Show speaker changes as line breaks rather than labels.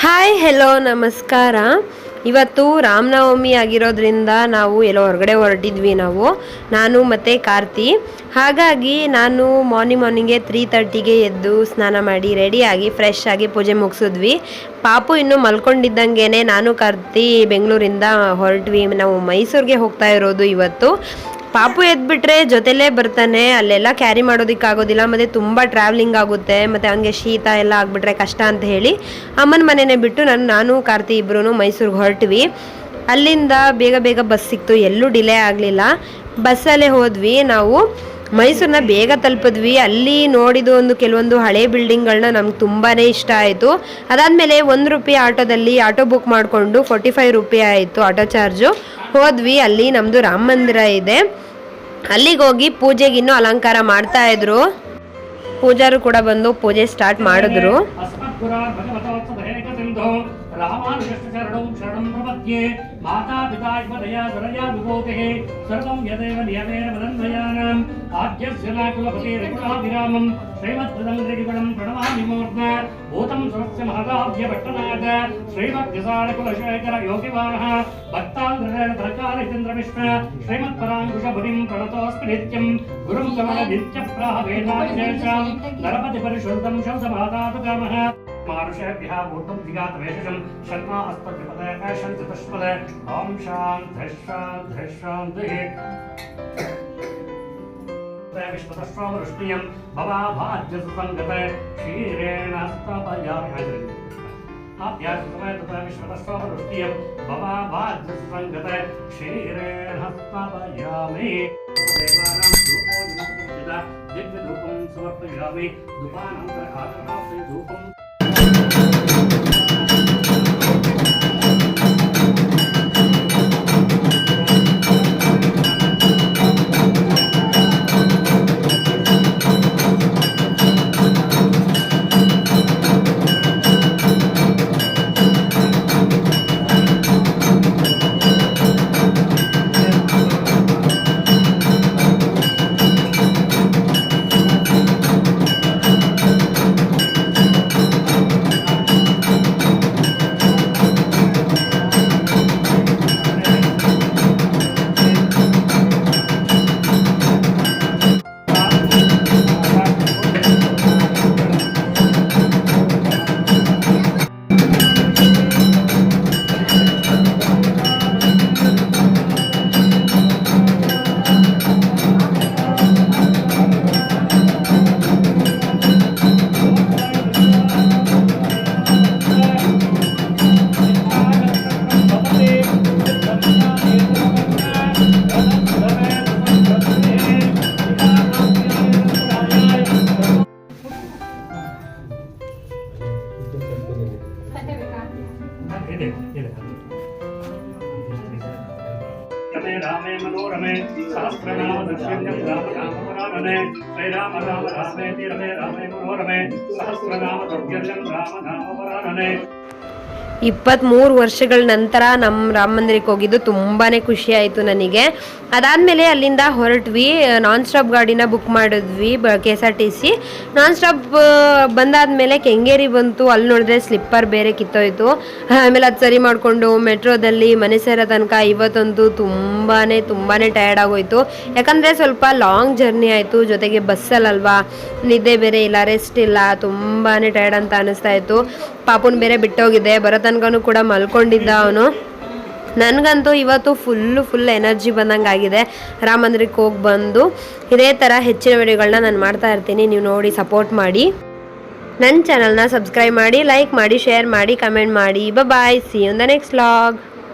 Hi hello ನಮಸ್ಕಾರ. ಇವತ್ತು ರಾಮನವಮಿ ಆಗಿರೋದ್ರಿಂದ ನಾವು ಎಲ್ಲೋ ಹೊರಗಡೆ ಹೊರಟಿದ್ವಿ. ನಾನು ಮತ್ತು ಕಾರ್ತಿ. ಹಾಗಾಗಿ ನಾನು ಮಾರ್ನಿಂಗ್ಗೆ 3:30ಗೆ ಎದ್ದು ಸ್ನಾನ ಮಾಡಿ ರೆಡಿಯಾಗಿ ಫ್ರೆಶ್ ಆಗಿ ಪೂಜೆ ಮುಗಿಸಿದ್ವಿ. ಪಾಪು ಇನ್ನೂ ಮಲ್ಕೊಂಡಿದ್ದಂಗೆ ನಾನು ಕಾರ್ತಿ ಬೆಂಗಳೂರಿಂದ ಹೊರಟ್ವಿ. ನಾವು ಮೈಸೂರಿಗೆ ಹೋಗ್ತಾ ಇರೋದು ಇವತ್ತು. ಪಾಪು ಎದ್ಬಿಟ್ರೆ ಜೊತೆಲೇ ಬರ್ತಾನೆ, ಅಲ್ಲೆಲ್ಲ ಕ್ಯಾರಿ ಮಾಡೋದಕ್ಕಾಗೋದಿಲ್ಲ, ಮತ್ತು ತುಂಬ ಟ್ರಾವೆಲಿಂಗ್ ಆಗುತ್ತೆ, ಮತ್ತು ಅವನಿಗೆ ಶೀತ ಎಲ್ಲ ಆಗಿಬಿಟ್ರೆ ಕಷ್ಟ ಅಂತ ಹೇಳಿ ಅಮ್ಮನ ಮನೆಯೇ ಬಿಟ್ಟು ನಾನು ಕಾರ್ತಿ ಇಬ್ಬರೂ ಮೈಸೂರಿಗೆ ಹೊರಟ್ವಿ. ಅಲ್ಲಿಂದ ಬೇಗ ಬಸ್ ಸಿಕ್ತು, ಎಲ್ಲೂ ಡಿಲೇ ಆಗಲಿಲ್ಲ. ಬಸ್ಸಲ್ಲೇ ಹೋದ್ವಿ. ನಾವು ಮೈಸೂರನ್ನ ಬೇಗ ತಲುಪಿದ್ವಿ. ಅಲ್ಲಿ ನೋಡಿದ ಕೆಲವೊಂದು ಹಳೆ ಬಿಲ್ಡಿಂಗ್ಗಳನ್ನ ನಮ್ಗೆ ತುಂಬಾ ಇಷ್ಟ ಆಯಿತು. ಅದಾದಮೇಲೆ ₹1 ಆಟೋದಲ್ಲಿ ಆಟೋ ಬುಕ್ ಮಾಡಿಕೊಂಡು ₹45 ಆಯಿತು ಆಟೋ ಚಾರ್ಜು. ಹೋದ್ವಿ. ಅಲ್ಲಿ ನಮ್ಮದು ರಾಮ ಮಂದಿರ ಇದೆ. ಅಲ್ಲಿಗೆ ಹೋಗಿ ಪೂಜೆಗೆ ಇನ್ನೂ ಅಲಂಕಾರ ಮಾಡ್ತಾ ಇದ್ರು. ಪೂಜಾರು ಕೂಡ ಬಂದು ಪೂಜೆ ಸ್ಟಾರ್ಟ್ ಮಾಡಿದ್ರು. ಶರಣಂ ಪ್ರಪದ್ಯೆ ಮಾತಾ ಪಿತಾ ದಯಾ ದರಯಾ ವಿಭೂತಿಃ ಸರ್ವಂ ಯದೇವ ನಿಯಮೇನ ವದನ್ವಯಾನಾಂ ಆದ್ಯಸ್ಯ ಕುಲಪತಿ ರೇಗುಣಾಭಿರಾಮಂ ಶ್ರೀಮದ್ವೃದಂದ್ರಿಗುಣಂ ಪ್ರಣಮಾಮಿ ಮೂರ್ಧ್ನ ಭೂತಂ ಸುರಸ್ಯ ಮಹದಾಭ್ಯ ಪಟ್ಟನಾಥ ಶ್ರೀಮದ್ವಿಸಾರ ಕುಲಶೇಖರ ಯೋಗಿವಾನಃ ಭಕ್ತಾಂಧ್ರೇಣ ತರಕಾರಿಚಂದ್ರಮಿಶ್ರ ಶ್ರೀಮತ್ಪರಾಂಕುಶ ಮುನಿಂ ಪ್ರಣತೋಸ್ಮಿ ನಿತ್ಯಂ ಗುರುಂ ಕಮಲ ನಿತ್ಯ ಪ್ರಾಹ ವೇದಾಂತೇಶಾಂ ನರಪತಿ ಪರಿಶುದ್ಧಂ ಶಬ್ದಮಾದಾತು ಕಾಮಃ मानुषेभ्यः भूतं जिगातवेशजं शर्मा अस्पत्यपदः शन्तितस्पदः ॐ शान्तिः विश्वतस्वामरुष्णियं भवाभाज्यसुसङ्गते क्षीरेण स्थापयामि आप्यासुसमय तथा विश्वतस्वामरुष्णियं भवाभाज्यसुसङ्गते क्षीरेण स्थापयामि देवानां धूपो विमुक्तिदा दिव्यधूपं समर्पयामि धूपानन्तरागरासे धूपं रामे मनोरमे सहस्रनाम दर्शन्यं रामनामवरानने श्रीराम राम रामेति रमे रामे मनोरमे सहस्रनाम दर्शन्यं रामनामवरानने 23 ವರ್ಷಗಳ ನಂತರ ನಮ್ಮ ರಾಮ ಮಂದಿರಕ್ಕೆ ಹೋಗಿದ್ದು ತುಂಬಾ ಖುಷಿ ಆಯಿತು ನನಗೆ. ಅದಾದಮೇಲೆ ಅಲ್ಲಿಂದ ಹೊರಟ್ವಿ. ನಾನ್ ಸ್ಟಾಪ್ ಗಾಡಿನ ಬುಕ್ ಮಾಡಿದ್ವಿ, KSRTC ನಾನ್ ಸ್ಟಾಪ್. ಬಂದಾದಮೇಲೆ ಕೆಂಗೇರಿ ಬಂತು. ಅಲ್ಲಿ ನೋಡಿದ್ರೆ ಸ್ಲಿಪ್ಪರ್ ಬೇರೆ ಕಿತ್ತೋಯ್ತು. ಆಮೇಲೆ ಅದು ಸರಿ ಮಾಡಿಕೊಂಡು ಮೆಟ್ರೋದಲ್ಲಿ ಮನೆ ಸೇರೋ ತನಕ ಇವತ್ತಂತೂ ತುಂಬಾ ಟಯರ್ಡ್ ಆಗೋಯ್ತು. ಯಾಕಂದರೆ ಸ್ವಲ್ಪ ಲಾಂಗ್ ಜರ್ನಿ ಆಯಿತು, ಜೊತೆಗೆ ಬಸ್ಸಲ್ಲಲ್ವಾ, ನಿದ್ದೆ ಬೇರೆ ಇಲ್ಲ, ರೆಸ್ಟ್ ಇಲ್ಲ, ತುಂಬಾ ಟಯರ್ಡ್ ಅಂತ ಅನ್ನಿಸ್ತಾ ಇತ್ತು. ಪಾಪುನ ಬೇರೆ ಬಿಟ್ಟೋಗಿದೆ, ಬರೋ ತನಕನೂ ಕೂಡ ಮಲ್ಕೊಂಡಿದ್ದ ಅವನು. ನನಗಂತೂ ಇವತ್ತು ಫುಲ್ ಎನರ್ಜಿ ಬಂದಂಗೆ ಆಗಿದೆ ರಾಮ ಮಂದಿರಕ್ಕೆ ಹೋಗಿ ಬಂದು. ಇದೇ ಥರ ಹೆಚ್ಚಿನ ವಿಡಿಯೋಗಳನ್ನ ನಾನು ಮಾಡ್ತಾ ಇರ್ತೀನಿ, ನೀವು ನೋಡಿ ಸಪೋರ್ಟ್ ಮಾಡಿ. ನನ್ನ ಚಾನಲ್ನ ಸಬ್ಸ್ಕ್ರೈಬ್ ಮಾಡಿ, ಲೈಕ್ ಮಾಡಿ, ಶೇರ್ ಮಾಡಿ, ಕಮೆಂಟ್ ಮಾಡಿ. Bye, see you in the next vlog.